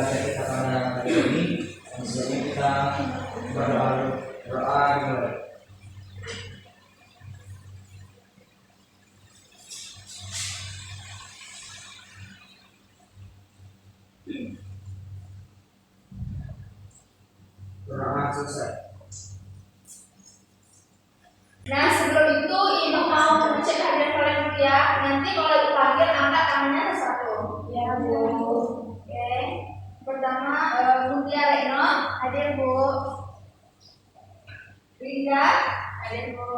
belajar kita pada hari ini. Sebelumnya kita berdoa dulu. Doa selesai. Nah, sebelum itu Ibu mau mengecek hadiah kalian ya. Nanti kalau Ibu panggil angkat tangannya satu. Ya, Bu. Oke. Pertama Mutia Reno, hadir Bu. Linda, hadir Bu.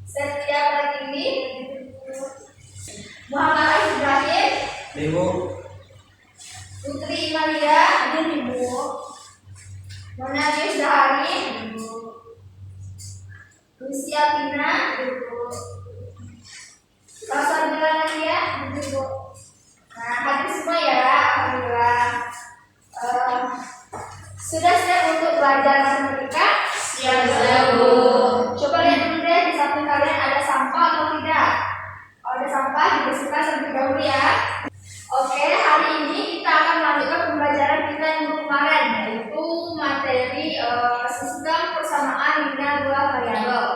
Setia Pratini, hadir Bu. Muhammad Ais Ibrahim, Ibu. Putri Maria, hadir Ibu. Mona Yusdahari, Ibu. Lucia Pina, Ibu. Rasa Nadia, Ibu. Nah, hadir semua ya, alhamdulillah. Sudah siap untuk belajar matematika? Siap, Bu. Coba lihat dulu deh di samping kalian ada sampah atau tidak. Kalau ada sampah dibersihkan terlebih dahulu ya. Oke, hari ini kita akan melanjutkan pembelajaran kita yang kemarin, yaitu materi sistem persamaan linear dua variabel.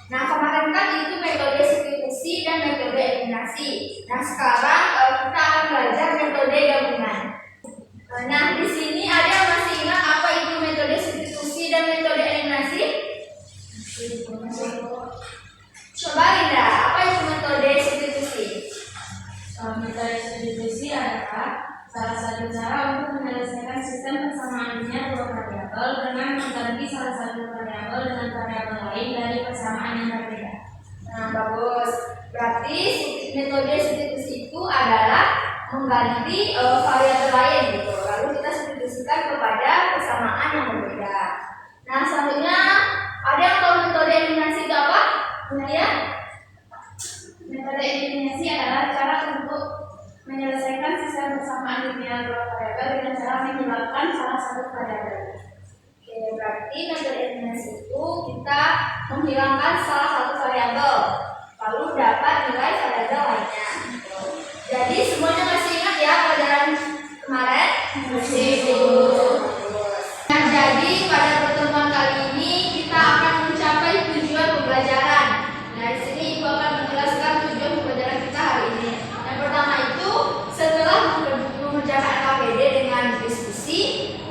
Nah, kemarin kan itu metode substitusi dan metode eliminasi. Nah, sekarang kita akan belajar metode gabungan. Nah, di sini ada yang masih ingat apa itu metode substitusi dan metode eliminasi? Coba Linda, apa itu metode substitusi? Metode substitusi adalah salah satu cara untuk menyelesaikan sistem persamaan linear dua variabel dengan mengganti salah satu variabel dengan variabel lain dari persamaan yang berbeda. Nah, bagus. Berarti metode substitusi itu adalah mengganti variabel lain gitu. Lalu kita substitusikan kepada persamaan yang berbeda. Nah, selanjutnya ada yang tahu metode eliminasi itu apa? Kemudian Metode eliminasi adalah cara untuk menyelesaikan sistem persamaan linear dua variabel dengan cara menghilangkan salah satu variabel. Oke, berarti metode eliminasi itu kita menghilangkan salah satu variabel, lalu dapat nilai variabel lainnya. Jadi semuanya masih ingat ya pelajaran kemarin? Masih, Bu. Nah, jadi pada pertemuan kali ini kita akan mencapai tujuan pembelajaran. Nah, di sini Ibu akan menjelaskan tujuan pembelajaran kita hari ini. Yang pertama itu setelah mengerjakan KPD dengan diskusi,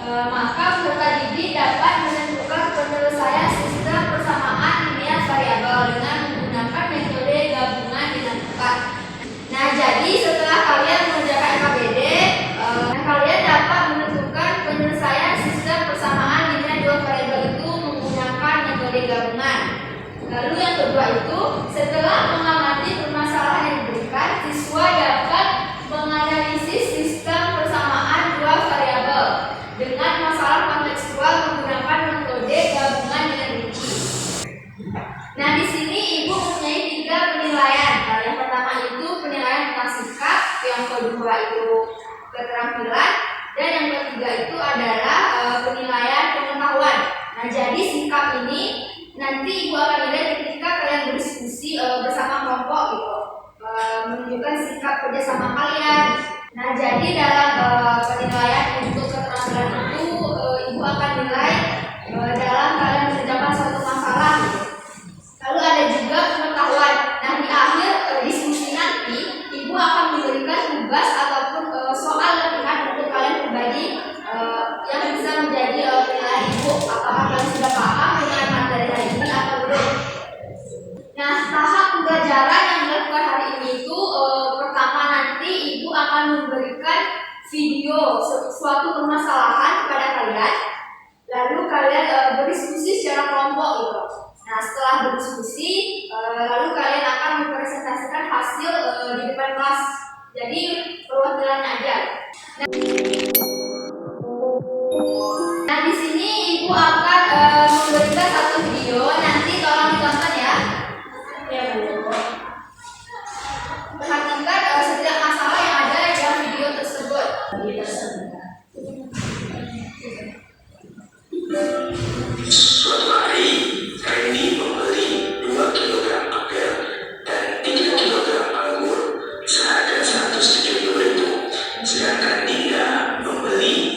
maka peserta didik dapat menentukan penyelesaian sistem persamaan linear variabel dengan menggunakan metode gabungan dinamika. Nah, jadi setelah kalian mengerjakan KPD, kalian dapat menentukan penyelesaian sistem persamaan linear dua variabel itu menggunakan metode gabungan. Lalu yang kedua itu, setelah mengamati permasalahan yang diberikan, siswa dapat menganalisis sistem persamaan dua variabel dengan masalah kontekstual menggunakan metode gabungan dengan rinci. Nah, di sini Ibu mempunyai 3 penilaian. Nah, yang pertama itu penilaian tentang sikap, yang kedua itu keterampilan, dan yang ketiga itu adalah penilaian pengetahuan. Nah, jadi sikap ini nanti Ibu akan lihat ketika kalian berdiskusi bersama kelompok gitu, menunjukkan sikap kerjasama kalian. Nah, jadi dalam penilaian untuk keterampilan itu Ibu akan nilai dalam kalian mengerjakan suatu masalah gitu. Lalu ada juga pengetahuan. Nah, di akhir diskusi nanti Ibu akan memberikan tugas ataupun soal latihan untuk kalian pribadi yang bisa menjadi penilaian Ibu. Apakah kalian sudah paham dengan materi hari ini atau belum? Nah, tahap pembelajaran yang dilakukan hari ini itu pertama nanti Ibu akan memberikan video suatu permasalahan kepada kalian. Lalu kalian berdiskusi secara kelompok gitu. Nah, setelah berdiskusi, lalu kalian akan mempresentasikan hasil di depan kelas. Jadi perwakilannya aja. Nah, di sini Ibu akan memberikan satu video. Nanti tolong ditonton ya. Ya, Bu. Perhatikan setiap masalah yang ada dalam video tersebut. Suatu hari, Reni membeli 2 kilogram apel dan 3 kilogram anggur seharga 170.000. Sedangkan Dinda membeli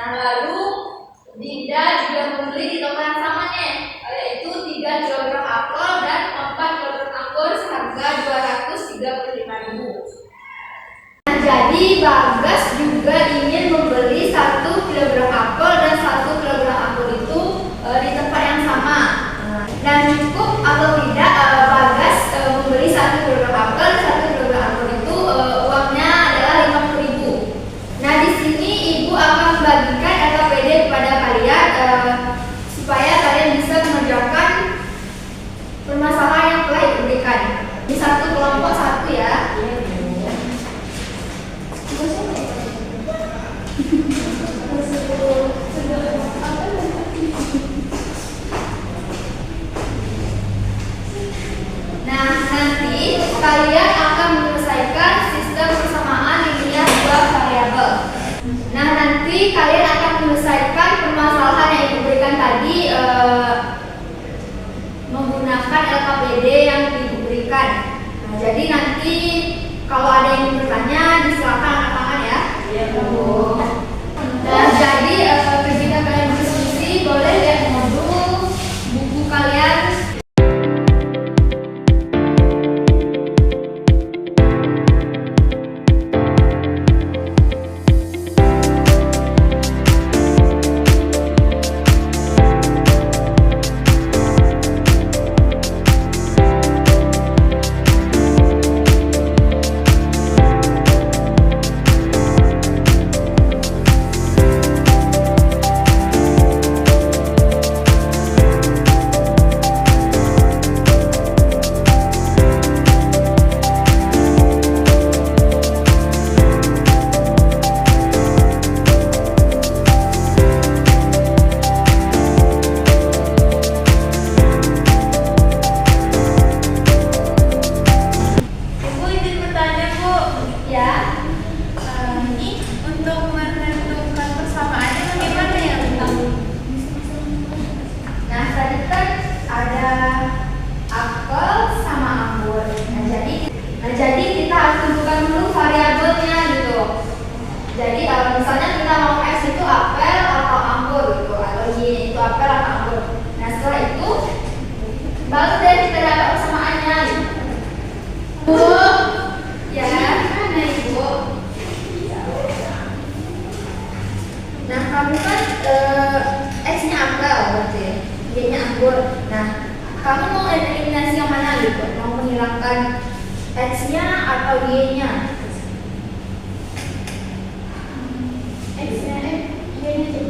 Nah, lalu Dinda juga membeli di toko yang sama nih, yaitu 3 kg apel dan 4 kg anggur seharga 235.000. Nah, jadi Bagas juga ingin membeli 1 kg apel dan 1 kg anggur itu di tempat yang sama. Dan cukup atau tidak Bagas membeli 1 kg apel dan 1 kg anggur itu uangnya adalah 50.000. Nah, di sini ibu akan membagikan LKPD kepada kalian supaya kalian bisa mengerjakan permasalahan yang telah diberikan. Di satu kelompok 1 ya. Nah, nanti kalian akan menyelesaikan sistem persamaan linear dua variabel. Nah, nanti kalian akan menyelesaikan permasalahan yang diberikan tadi menggunakan LKPD yang diberikan. Nah, jadi nanti kalau ada yang bertanya, disilakan angkat tangan ya. Iya, Bu. Nah, jadi ketika kalian berdiskusi, boleh lihat modul buku kalian. Jadi kita harus tentukan dulu variabelnya gitu. Jadi misalnya kita mau X itu apel atau anggur gitu, atau Y itu apel atau anggur. Nah, setelah itu baru deh kita dapat persamaannya gitu. Bu, ya mana Ibu? Nah, kamu kan X-nya apel berarti, Y-nya anggur. Nah, kamu mau eliminasi yang mana gitu? Mau menghilangkan X-nya atau Y-nya? X-nya, Y-nya.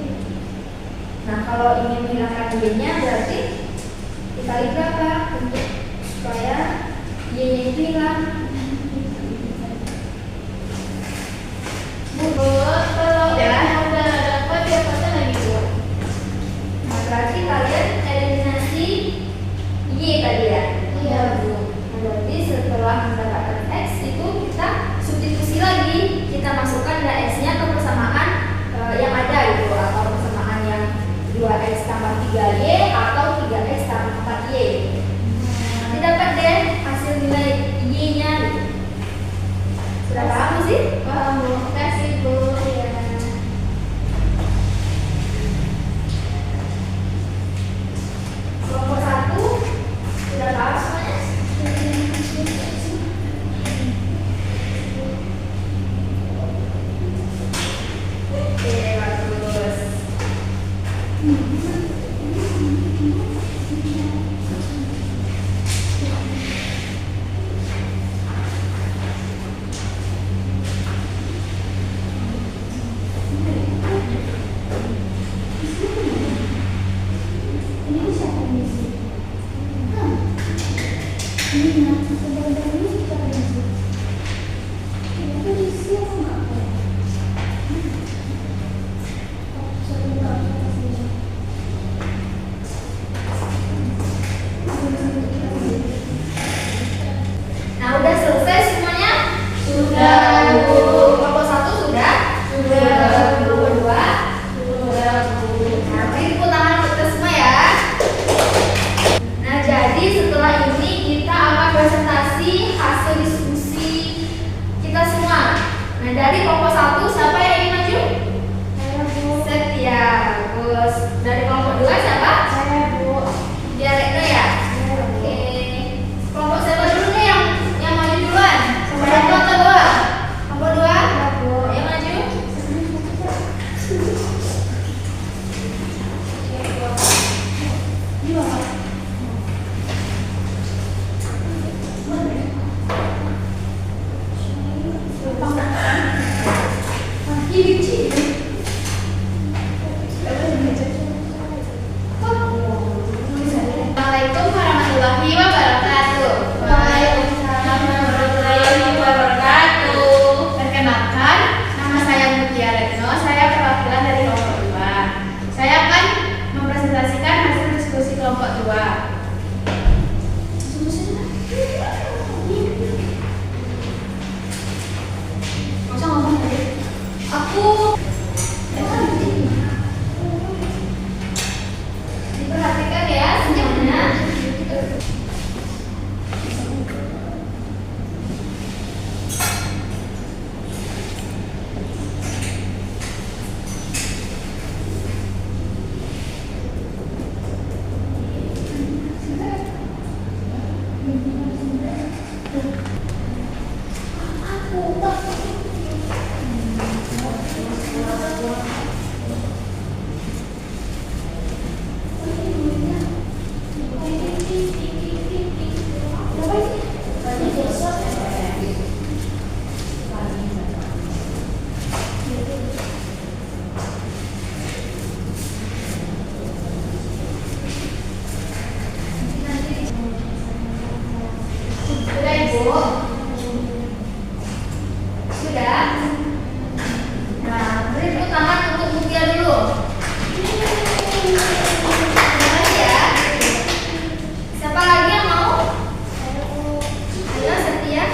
Nah, kalau ingin menghilangkan Y-nya berarti dikali berapa untuk supaya Y-nya itu hilang? Bu, kalau udah dapat dapatnya lagi Bu. Nah, berarti kalian eliminasi Y tadi ya? Iya Bu. Berarti setelah mendapatkan X itu kita substitusi lagi, kita masukkan X-nya ke persamaan yang ada itu, atau persamaan yang 2X tambah 3Y atau 3X tambah 4Y. Nanti dapat deh hasil nilai Y-nya gitu. Sudah paham sih? Paham Bu. Kasih Bu ya. Kelompok 1 sudah paham semuanya? Oke, bagus. Terus dari kelompok 2 siapa? Saya, Bu. Dia Retno ya? Oke. Kelompok siapa dulu nih yang maju duluan? Satu atau dua? Kelompok 2? Ya, Bu. Ayo maju. Assalamualaikum warahmatullahi wabarakatuh. Waalaikumsalam warahmatullahi wabarakatuh. Perkenalkan, nama saya Mutia Retno. Saya perwakilan dari kelompok 2. Saya akan mempresentasikan hasil diskusi kelompok 2. Masa ngomong tadi? Aku diperhatikan ya senyumnya. Sudah Ibu? Sudah? Nah, beri tepuk tangan untuk Mutia dulu. Terima kasih ya. Siapa lagi yang mau? Ayo Setia.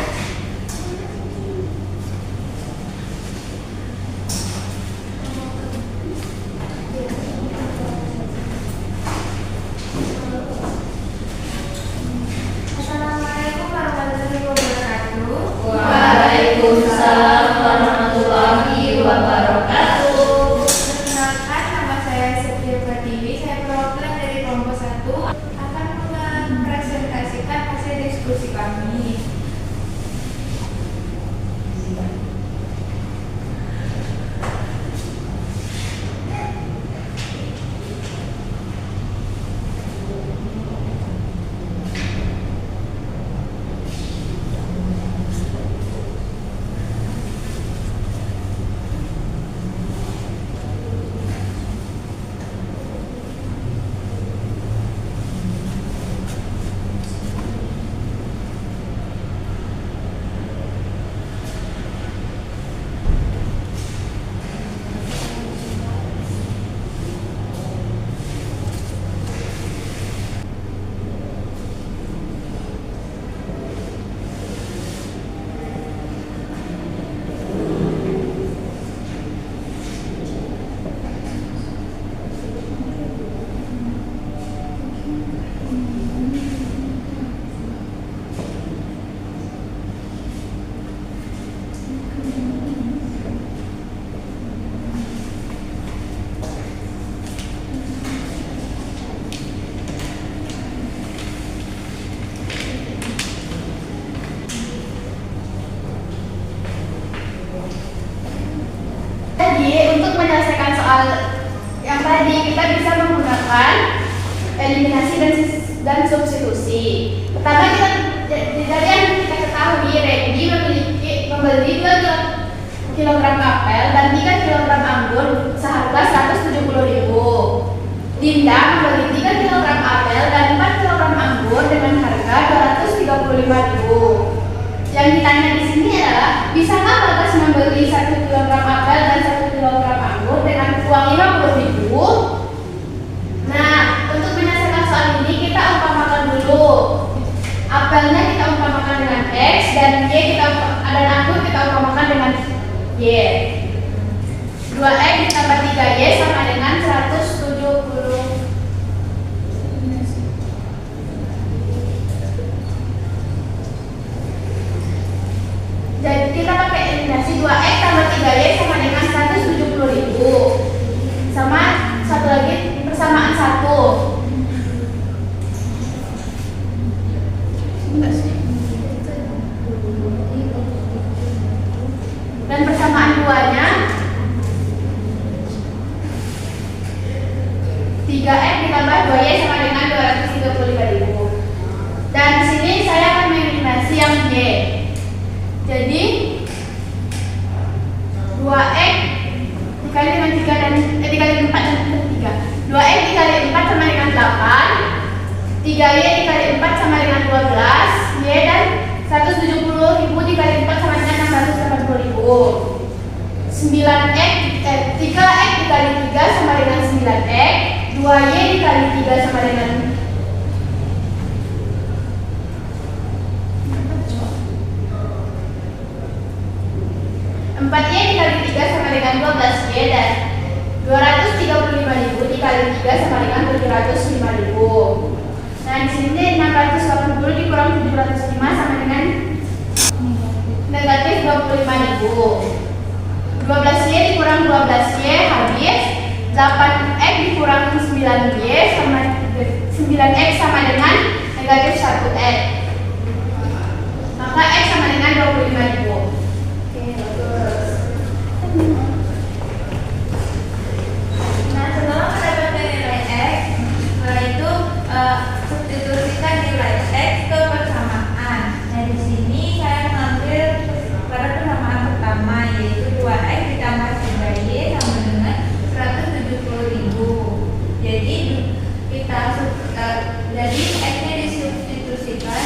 Assalamualaikum warahmatullahi wabarakatuh. Waalaikumsalam warahmatullahi wabarakatuh. Perkenalkan, nama saya Setia Pertiwi. Saya perwakilan dari kelompok 1 akan mempresentasikan hasil diskusi kami. Jadi untuk menyelesaikan soal yang tadi kita bisa menggunakan eliminasi dan substitusi. Pertama kita dari yang kita ketahui Randy membeli 2 kilogram apel dan 3 kilogram anggur seharga 170.000. Dinda membeli 3 kilogram apel dan 4 kilogram anggur dengan harga 235.000. Yang ditanya di sini adalah, bisakah Bagas membeli 1 kilogram apel dan 1 kilogram anggur dengan uang 50.000? Nah, untuk menyelesaikan soal ini kita umpamakan dulu. Apelnya kita umpamakan dengan X dan dan anggur kita umpamakan dengan Y. 2X ditambah 3Y sama dengan 170. Jadi kita pakai eliminasi 2X tambah 3Y sama dengan 170.000. Sama satu lagi 3X ditambah 2Y sama dengan 235.000. Dan di sini saya akan mengeliminasi yang Y. Jadi 2X dikali dengan 3 dan dikali 4 dan 3. 2X dikali 4 sama dengan 8. 3Y dikali 4 sama dengan 12. Y dan 170.000 dikali 4 sama dengan 680.000. 3X dikali 3 sama dengan 9X. 2Y dikali 3 sama dengan 4Y dikali 3 sama dengan 12Y dan 235.000 dikali 3 sama dengan 705.000. Nah, di sini 680 dikurang 705 sama dengan negatif 25.000. 12Y dikurang 12Y habis. 8X dikurang 9Y sama 9X sama dengan negatif 1X. Maka X sama dengan 25.000. Nah, setelah mendapatkan nilai X, setelah itu substitusikan nilai X ke persamaan. Nah, di sini saya mengambil pada persamaan pertama, yaitu 2X ditambah 3Y sama dengan 170.000. Jadi jadi X-nya disubstitusikan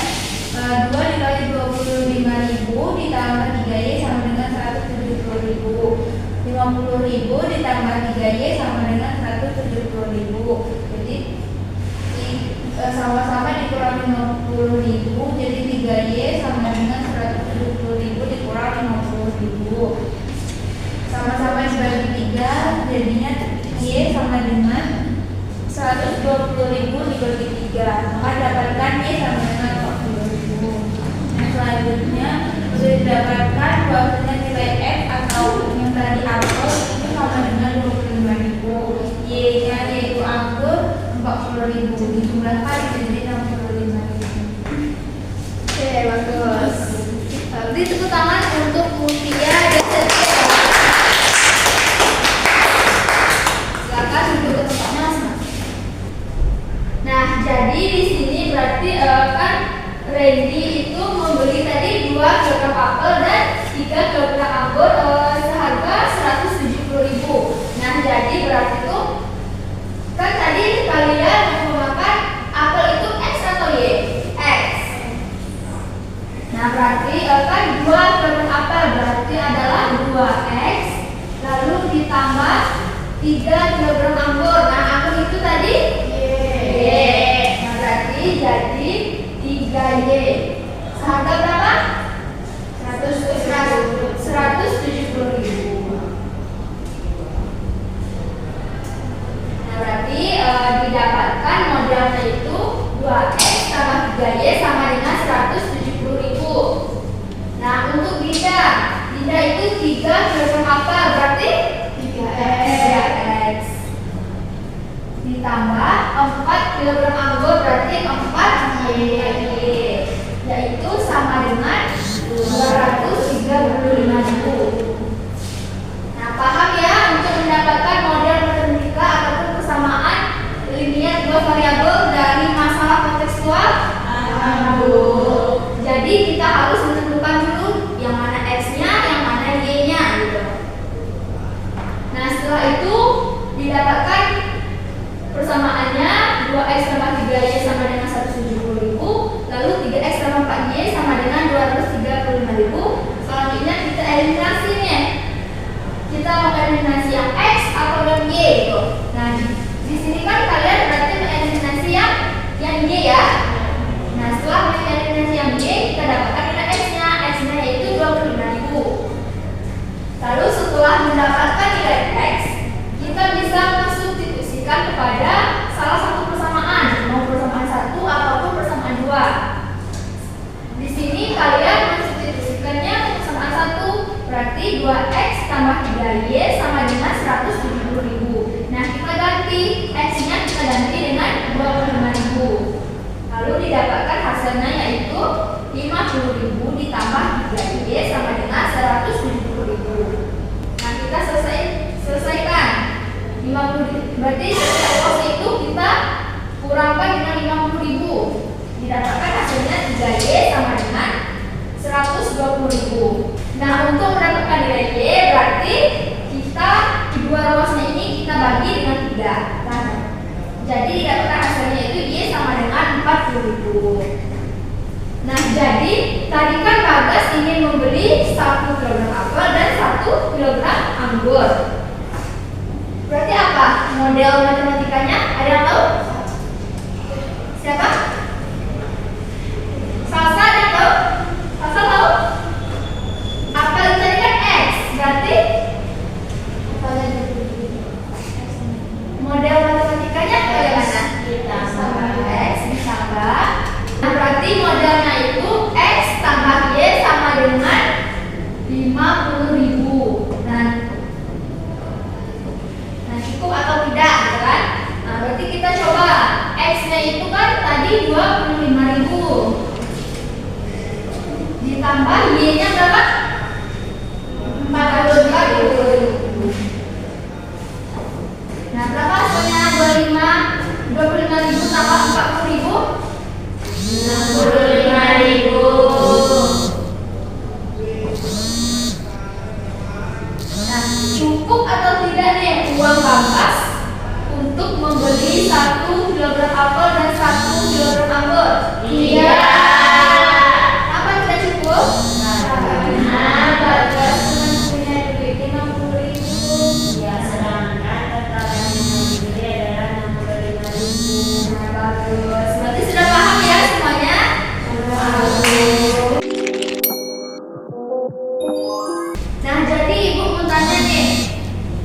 2 dikali 25.000 ditambah 3Y sama dengan 170.000. 50.000 ditambah 3Y sama dengan 170.000. Jadi sama-sama dikurang 50.000, jadi 3Y sama dengan 170.000 dikurang 50.000. Sama-sama dibagi 3, jadinya Y sama dengan 120.000 dibagi 3. Maka dapatkan Y sama dengan 40.000. Nah, selanjutnya sudah didapatkan bahwasanya nilai X atau yang tadi anggur itu sama dengan 25.000. Y-nya yaitu anggur 40.000 dijumlahkan jadi 65.000. Oke, bagus. Beri tepuk tangan untuk Mutia dan Setia. Silakan duduk ke tempatnya masing-masing. Nah, jadi di sini berarti kan Randy itu membeli tadi 2 kg apel dan 3 kg anggur seharga 170.000. Nah, jadi berarti itu kan tadi kalian menggunakan apel itu X atau Y? X. Nah, berarti kan 2 kg apel berarti adalah 2X lalu ditambah 3 kg anggur. Nah, anggur itu tadi Y. Nah, berarti jadi 3Y. Seharga berapa? 170.000. Nah, berarti didapatkan modelnya itu 2X tambah 3Y sama dengan 170.000. Nah, untuk Dinda itu 3 kg apa? Berarti 3X. Ditambah 4 kg anggur berarti 4Y. Yaitu sama dengan 235.000. Nah, paham ya untuk mendapatkan model matematika ataupun persamaan linier dua variabel dari masalah kontekstual? Jadi kita harus menentukan dulu yang mana X-nya, yang mana Y-nya gitu. Nah, setelah itu didapatkan persamaannya 2X tambah 3Y sama dengan 170.000, lalu 3X tambah 4Y sama dengan 235.000. Selanjutnya kita eliminasi nih. Kita mau eliminasi yang X atau yang Y gitu. Nah, di sini kan kalian berarti mengeliminasi yang Y ya. Nah, setelah mengeliminasi yang Y, kita dapatkan nilai X-nya. X-nya yaitu 25.000. Lalu setelah mendapatkan nilai X, kita bisa mensubstitusikan kepada salah satu persamaan, mau persamaan 1 ataupun persamaan 2. Di sini kalian mensubstitusikannya untuk persamaan 1, berarti 2X tambah 3Y sama dengan 170.000. Nah, kita ganti X-nya, kita ganti dengan 25.000. Lalu didapatkan hasilnya yaitu 50.000 ditambah 3Y sama dengan 170.000. Nah, kita selesaikan 50, berarti setiap pos itu kurangkan dengan 50.000. Didapatkan hasilnya 3Y sama dengan 120.000. Nah, untuk mendapatkan nilai Y berarti kita kedua ruasnya ini kita bagi dengan 3. Nah, jadi didapatkan hasilnya itu Y sama dengan 40.000. Nah, jadi tadi kan Bagas ingin membeli 1 kg apel dan 1 kg anggur. Berarti apa model matematikanya? Ada yang tahu? Siapa? Salsa ada yang tahu? Salsa tahu? Apel tadi kan X, berarti model matematikanya bagaimana? Ditambah X ditambah. Nah, berarti modelnya itu X tambah Y sama dengan 50.000. Nah, cukup atau tidak, gitu kan? Nah, berarti kita coba X-nya itu kan tadi 25.000. Ditambah Y-nya berapa? 40.000. Nah, berapa hasilnya? 25.000 tambah 40.000? 65.000. Nah, cukup atau tidak nih uang Bagas untuk membeli 1 kg apel dan 1 kg anggur? Iya. Kenapa tidak cukup? Karena Bagas cuma punya duit 50.000. Ya, sedangkan total yang dibeli adalah 65.000. Nah, bagus. Berarti sudah paham ya semuanya? Nah, jadi Ibu mau tanya nih,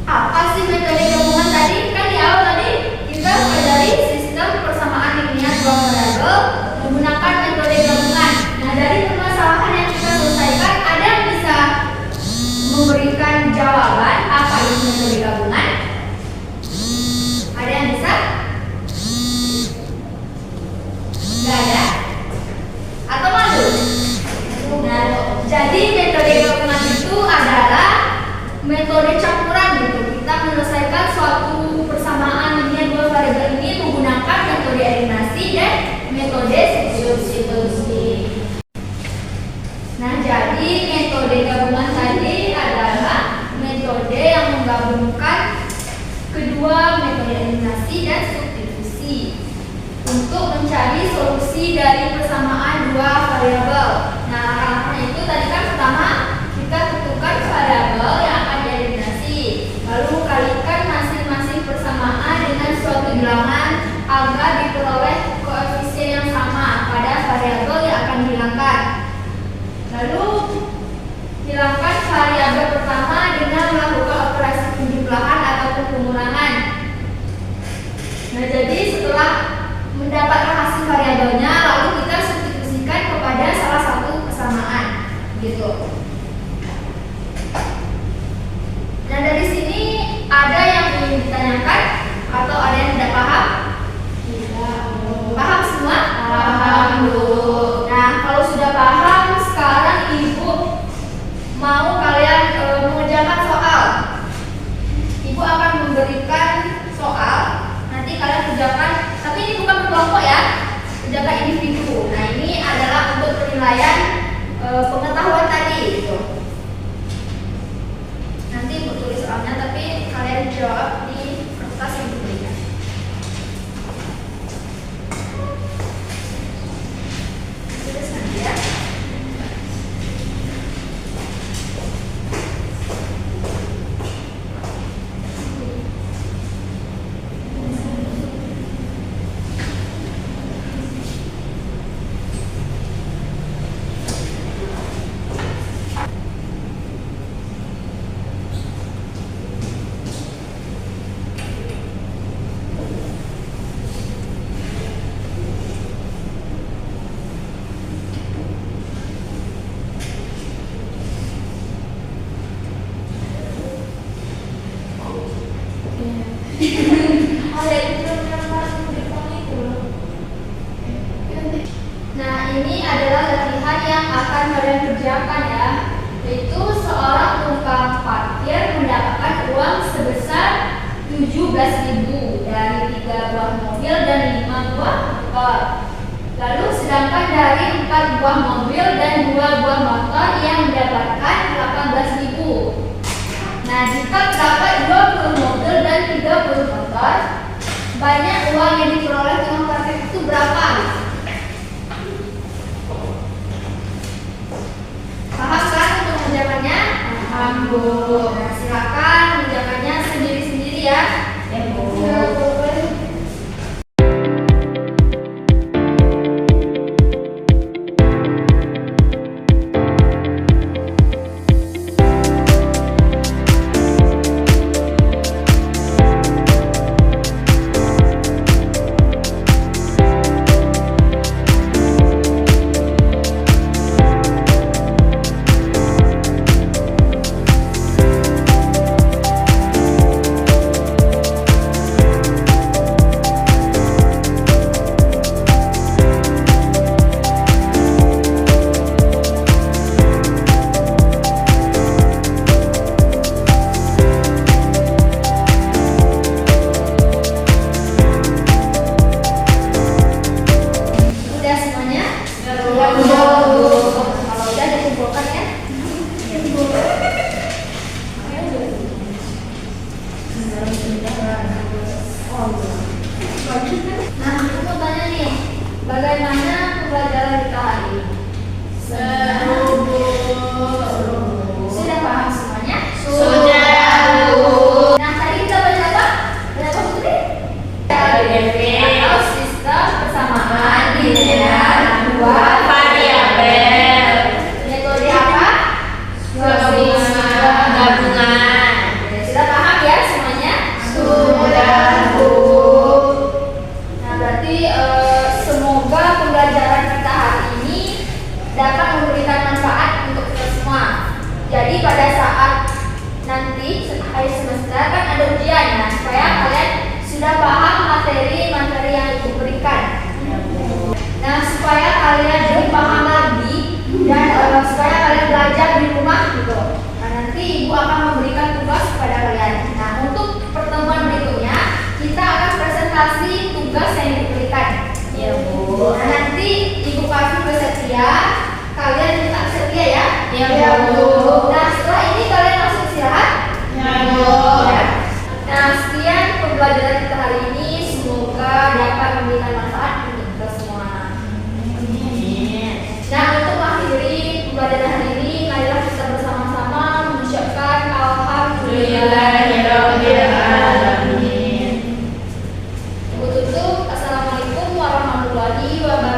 apa sih metode gabungan tadi? Kan di awal tadi kita pelajari sistem persamaan linear dua variabel menggunakan metode gabungan. Nah, dari permasalahan yang kita selesaikan, ada yang bisa memberikan jawaban apa itu metode gabungan? Ada yang bisa? Nggak ada? Atau malu? Nah, jadi metode gabungan itu adalah metode campuran gitu. Kita menyelesaikan suatu persamaan linear dua variabel ini menggunakan metode eliminasi dan metode substitusi. Nah, jadi metode gabungan tadi adalah metode yang menggabungkan kedua metode eliminasi dan substitusi untuk mencari solusi dari persamaan dua variabel. Nah, langkahnya itu tadi kan pertama kita tentukan variabel yang akan dieliminasi, lalu kalikan masing-masing persamaan dengan suatu bilangan agar diperoleh koefisien yang sama pada variabel yang akan dihilangkan. Lalu hilangkan variabel pertama dengan melakukan operasi penjumlahan ataupun pengurangan. Nah, jadi setelah mendapatkan hasil variabelnya, lalu kita substitusikan kepada salah satu persamaan, gitu. Nah, dari sini ada yang ingin ditanyakan atau ada yang tidak paham? Paham semua? Paham dulu. Nah, kalau sudah paham, sekarang Ibu mau kalian mengerjakan soal. Ibu akan memberikan soal, nanti kalian kerjakan, tapi ini bukan berkelompok ya, kerjakan individu. Nah, ini adalah untuk penilaian pengetahuan tadi gitu. Nanti Ibu tulis soalnya, tapi kalian jawab di kertas yang diberikan. Tulis nanti ya. Nah, ini adalah latihan yang akan kalian kerjakan ya, yaitu seorang tukang parkir mendapatkan uang sebesar 17.000 dari 3 buah mobil dan 5 buah motor. Lalu sedangkan dari 4 buah mobil dan 2 buah motor yang mendapatkan 18.000. Nah, jika terdapat 20 mobil dan 30 motor, banyak uang yang diperoleh tukang parkir itu berapa? Paham kan untuk mengerjakannya? Paham, Bu. Nah, silakan mengerjakannya sendiri-sendiri ya. Ya, Bu. Udah semuanya? Udah, Bu. Kalau udah dikumpulkan ya. Nah, aku mau tanya nih, bagaimana pembelajaran kita hari ini? Seru, Bu. Sudah paham semuanya? Sudah, Bu. Nah, tadi kita baca apa? Baca apa, Putri? Atau sistem persamaan linear dua Variabel. metode apa? Gabungan. Sudah paham ya semuanya? Sudah, Bu. Nah, berarti semoga pembelajaran kita hari ini dapat memberikan manfaat untuk kita semua. Jadi pada saat nanti akhir semester kan ada ujian, nah supaya kalian sudah paham materi-materi yang ibu berikan. Nah, supaya kalian lebih paham lagi dan supaya kalian belajar di rumah gitu. Nah, nanti ibu akan memberikan tugas kepada kalian. Nah, untuk pertemuan berikutnya kita akan presentasi tugas yang diberikan. Ya, Bu. Nah, nanti ibu kasih bersedia, kalian tetap setia ya. Ya, Bu. Nah, setelah ini kalian langsung istirahat. Ya, Bu. Ya. Nah, sekian pembelajaran kita hari ini. Semoga dapat memberikan manfaat untuk kita semua. Nah, untuk mengakhiri pembelajaran hari ini, marilah kita bersama-sama mengucapkan Alhamdulillahirrahmanirrahim. Ibu tutup. Assalamualaikum warahmatullahi wabarakatuh.